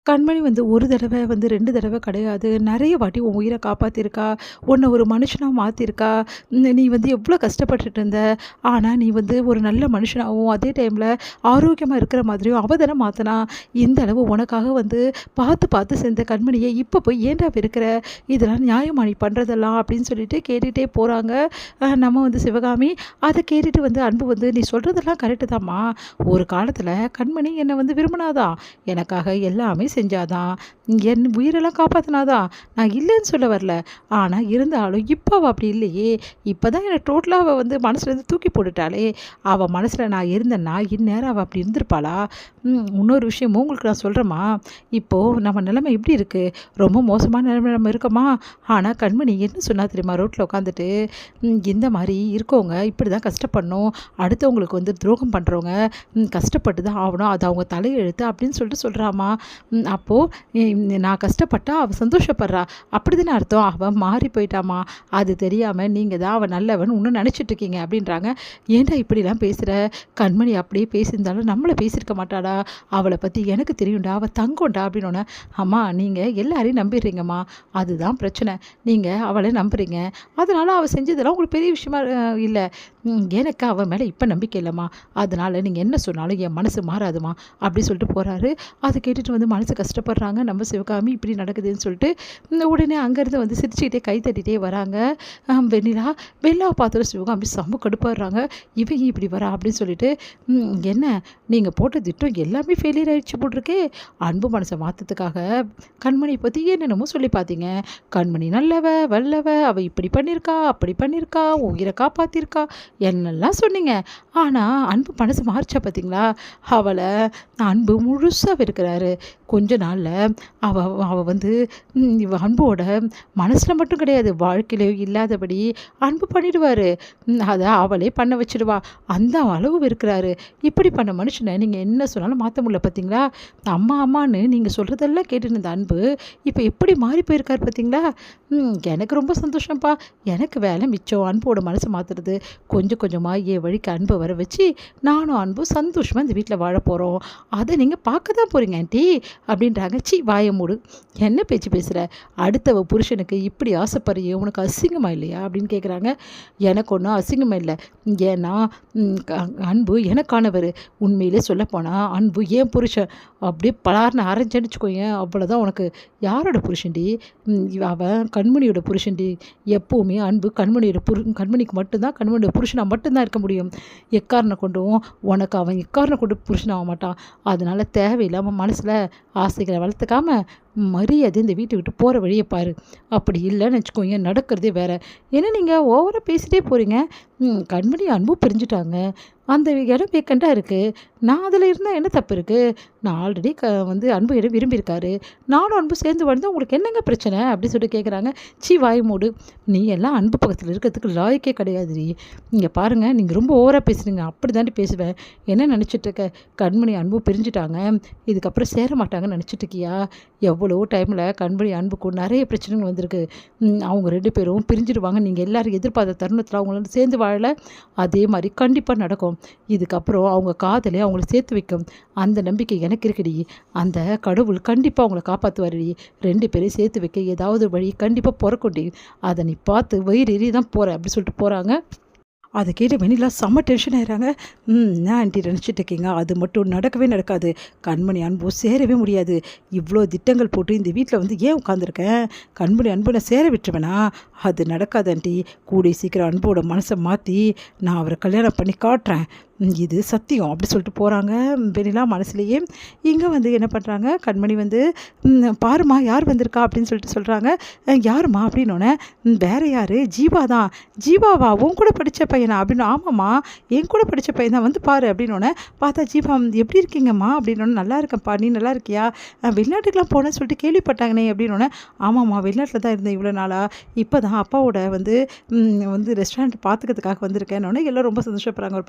கண்மணி வந்து ஒரு தடவ வந்து 2 தடவ கிடையாது. நெறைய வாட்டி உன் உயிர காப்பாத்தியிருக்கா. உன்ன ஒரு மனுஷனா மாத்தியிருக்கா. நீ வந்து எவ்ளோ கஷ்டப்பட்டுட்டு இருந்த. ஆனா, நீ வந்து ஒரு நல்ல மனுஷனாவும், அதே டைம்ல ஆரோக்கியமா இருக்கிற மாதிரியும் அவ தான மாத்துனா. இந்த அளவு உனக்காக வந்து பார்த்து, பார்த்து செஞ்ச கண்மணிய இப்ப போய் ஏன்டா வெறுக்கிற? இதெல்லாம் நியாயமா நீ பண்றதெல்லாம்? அப்படின்னு சொல்லிட்டு கேட்டுட்டே போறாங்க. நம்ம வந்து சிவகாமி. அத கேட்டுட்டு வந்து அன்பு வந்து, "நீ சொல்றதெல்லாம் கரெக்ட்டு தாம்மா. ஒரு காலத்துல கண்மணி என்ன வந்து விரும்பினாதான். எனக்காக எல்லாமே செஞ்சாதான். என் உயிரெல்லாம் காப்பாத்துனாதான். நான் இல்லைன்னு சொல்ல வரல. ஆனா இருந்தாலும் இப்ப அவ அப்படி இல்லையே! இப்ப தான் என்ன டோட்டலா அவ வந்து மனசுலேருந்து தூக்கி போட்டுட்டாளே! அவ மனசுல நான் இருந்தேன்னா, இந்நேரம் அவ அப்படி இருந்திருப்பாளா? இன்னொரு விஷயமும் உங்களுக்கு நான் சொல்றேம்மா. இப்போ நம்ம நிலைமை எப்படி இருக்கு? ரொம்ப மோசமான நிலைமையில நம்ம இருக்கோமா? ஆனா கண்மணி என்ன சொன்னா தெரியுமா? ரோட்ல உட்காந்துட்டு, இந்த மாரி இருக்கவங்க இப்படிதான் கஷ்டப்படணும். அடுத்தவங்களுக்கு வந்து துரோகம் பண்றவங்க கஷ்டப்பட்டு தான் ஆவணும். அது அவங்க தலையெழுத்து அப்படின்னு சொல்லிட்டு சொல்றாம்மா. அப்போ நான் கஷ்டப்பட்டா அவ சந்தோஷப்படுறா. அப்படிதானே அர்த்தம். அவ மாறி போயிட்டாம்மா. அது தெரியாம நீங்க தான் அவ நல்லவன்னு இன்னும் நெனச்சிட்டு இருக்கீங்க அப்படின்றாங்க. ஏன்டா இப்படிலாம் பேசுற? கண்மணி அப்படியே பேசியிருந்தாலும் நம்மள பேசியிருக்க மாட்டாளா? அவள பத்தி எனக்கு தெரியும்டா. அவ தங்கம்டா அப்படின்னோனே, அம்மா நீங்க எல்லாரையும் நம்பிர்றீங்கம்மா. அதுதான் பிரச்சனை. நீங்க அவள நம்புறீங்க. அதனால அவ செஞ்சதெல்லாம் உங்களுக்கு பெரிய விஷயமா இல்ல. எனக்கு அவ மேல இப்ப நம்பிக்கை இல்லம்மா. அதனால நீங்க என்ன சொன்னாலும் என் மனசு மாறாதும்மா. அப்படி சொல்லிட்டு போறாரு. அத கேட்டுட்டு வந்து மனசு கஷ்டப்படுறாங்க. நம்ம சிவகாமி இப்படி நடக்குதுன்னு சொல்லிட்டு, உடனே அங்கேருந்து வந்து சிரிச்சுக்கிட்டே கை தட்டிட்டே வராங்க. வெண்ணிலா. வெண்ணிலாவ பார்த்தோனே சிவகாமி செம்ம கடுப்பாடுறாங்க. இவ ஏன் இப்படி வரா? அப்படின்னு சொல்லிட்டு, என்ன நீங்க போட்ட திட்டம் எல்லாமே ஃபெயிலியர் ஆயிடுச்சு போட்ருக்கே. அன்பு மனச மாத்ததுக்காக கண்மணிய பத்தி என்னென்னமோ சொல்லி பார்த்தீங்க. கண்மணி நல்லவ, வல்லவ, அவ இப்படி பண்ணியிருக்கா, அப்படி பண்ணியிருக்கா, உன் உயிர காப்பாத்தியிருக்கா, என்னெல்லாம் சொன்னீங்க. ஆனா, அன்பு மனசு மாறுச்சா பார்த்தீங்களா? அவள அன்பு முழுசா வெறுக்கிறாரு. கொஞ்ச நாள்ல அவ அவ வந்து இவ அன்போட மனசுல மட்டும் கிடையாது, வாழ்க்கையில இல்லாதபடி அன்பு பண்ணிடுவாரு. அத அவளே பண்ண வச்சுடுவா. அந்த அளவு வெறுக்கிறாரு. இப்படி பண்ண மனுஷன நீங்க என்ன சொன்னாலும் மாத்த முடியல பார்த்தீங்களா? அம்மா அம்மான்னு நீங்க சொல்றதெல்லாம் கேட்டுட்டு இருந்த அன்பு, இப்ப எப்படி மாறி போயிருக்காரு பார்த்தீங்களா? எனக்கு ரொம்ப சந்தோஷம்ப்பா. எனக்கு வேலை மிச்சம். அன்போட மனச மாத்துறது. கொஞ்சம் கொஞ்சமா என் வழிக்கு அன்ப வர வச்சு, நானும் அன்பும் சந்தோஷமா இந்த வீட்ல வாழ போறோம். அத நீங்க பார்க்க தான் போறீங்க ஆன்ட்டி அப்படின்றாங்க. ச்சீ வாய மூடு. என்ன பேச்சு பேசுற? அடுத்தவ புருஷனுக்கு இப்படி ஆசைப்படுறியே உனக்கு அசிங்கமா இல்லையா? அப்படின்னு கேட்குறாங்க. எனக்கு ஒண்ணும் அசிங்கமா இல்ல. ஏன்னா க அன்பு எனக்கானவரு. உண்மையிலே சொல்லப்போனா அன்பு என் புருஷன். அப்படியே பலார்ன்னு அரைஞ்சேன்னு வச்சுக்கோயேன், அவ்வளோதான் உனக்கு. யாரோட புருஷன்டி? அவன் கண்மணியோட புருஷன்டி. எப்பவுமே அன்பு கண்மணியோட கண்மணிக்கு மட்டும் தான், கண்மணியோட புருஷனா மட்டும் தான் இருக்க முடியும். எக்காரணம் கொண்டும் உனக்கு அவன் எக்காரணம் கொண்டு புருஷனாக மாட்டான். அதனால தேவையில்லாம மனசுல ஆசைகள வளர்த்துக்காம, மரியாதை இந்த வீட்ட விட்டு போற வழிய பாரு. அப்படி இல்லன்னு வச்சுக்கோயேன், நடக்கிறதே வேற. ஏன்னா நீங்க ஓவரா பேசிட்டே போறீங்க. கண்மணி அன்பும் பிரிஞ்சுட்டாங்க. அந்த இடம் வேக்கன்ட்டா இருக்கு. நான் அதுல இருந்தா என்ன தப்பு இருக்கு? நான் ஆல்ரெடி வந்து அன்பு இடம் விரும்பியிருக்காரு. நானும் அன்பும் சேர்ந்து வாழ்ந்தா உங்களுக்கு என்னங்க பிரச்சனை? அப்படின்னு சொல்லிட்டு கேட்குறாங்க. சீ வாய மூடு. நீ எல்லாம் அன்பு பக்கத்துல இருக்கிறதுக்கு லாயக்கே கிடையாதுடி. இங்க பாருங்க, நீங்க ரொம்ப ஓவரா பேசுறீங்க. அப்படி தாண்டி பேசுவேன். என்ன நினைச்சிட்டு இருக்க? கண்மணி அன்பும் பிரிஞ்சுட்டாங்க. இதுக்கப்புறம் சேர மாட்டாங்கன்னு நினைச்சிட்டு இருக்கியா? எவ்வளோ டைம்ல கண்மணி அன்புக்கும் நிறைய பிரச்சனைகள் வந்திருக்கு. அவங்க 2 பேரும் பிரிஞ்சிடுவாங்க. நீங்க எல்லாரும் எதிர்பார்த்த தருணத்துல அவங்கள சேர்ந்து வாழல. அதே மாரி கண்டிப்பா நடக்கும். இதுக்கப்புறம் அவங்க காதலே அவங்கள சேர்த்து வைக்கும். அந்த நம்பிக்கை எனக்கு இருக்குடி. அந்த கடவுள் கண்டிப்பா அவங்கள காப்பாத்துவாருடி. 2 பேரையும் சேர்த்து வைக்க ஏதாவது வழி கண்டிப்பா பொறக்கும்டி. அத நீ பார்த்து வயிறு எரிய தான் போற அப்படி சொல்லிட்டு போறாங்க. அத கேட்டு வெண்ணிலா செம்ம டென்ஷன் ஆயிடுறாங்க. என்ன ஆன்ட்டி நினச்சிட்டு இருக்கீங்க? அது மட்டும் நடக்கவே நடக்காது. கண்மணி அன்பு சேரவே முடியாது. இவ்ளோ திட்டங்கள் போட்டு இந்த வீட்ல வந்து ஏன் உட்காந்துருக்கேன்? கண்மணி அன்பு நான் சேர விட்டுருவேனா? அது நடக்காது ஆன்ட்டி. கூடிய சீக்கிரம் அன்போட மனச மாத்தி நான் அவர கல்யாணம் பண்ணி காட்டுறேன். இது சத்தியம் அப்படி சொல்லிட்டு போறாங்க. வெண்ணிலா மனசுலயே. இங்க வந்து என்ன பண்றாங்க, கண்மணி வந்து பாரும்மா யார் வந்திருக்கா அப்படின்னு சொல்லிட்டு சொல்றாங்க. யாரும்மா? அப்படின்னோனே, வேற யாரு? ஜீவா தான். ஜீவாவா? உன் கூட படிச்ச பையனா? அப்படின்னு. ஆமாம்மா, என் கூட படிச்ச பையன் தான், வந்து பாரு அப்படின்னோனே, பார்த்தா ஜீவா எப்படி இருக்கீங்கம்மா? அப்படின்னோனே, நல்லா இருக்கேன்ப்பா, நீ நல்லா இருக்கியா? வெளிநாட்டுக்குலாம் போனேன்னு சொல்லிட்டு கேள்விப்பட்டாங்கனே அப்படின்னோனே, ஆமாம்மா வெளிநாட்டில தான் இருந்தேன் இவ்வளோ நாளா. இப்போ தான் அப்பாவோட வந்து வந்து ரெஸ்டாரண்ட் பார்த்துக்கிறதுக்காக வந்திருக்கேன்னோனே, எல்லாம் ரொம்ப சந்தோஷப்படுறாங்க. ஒரு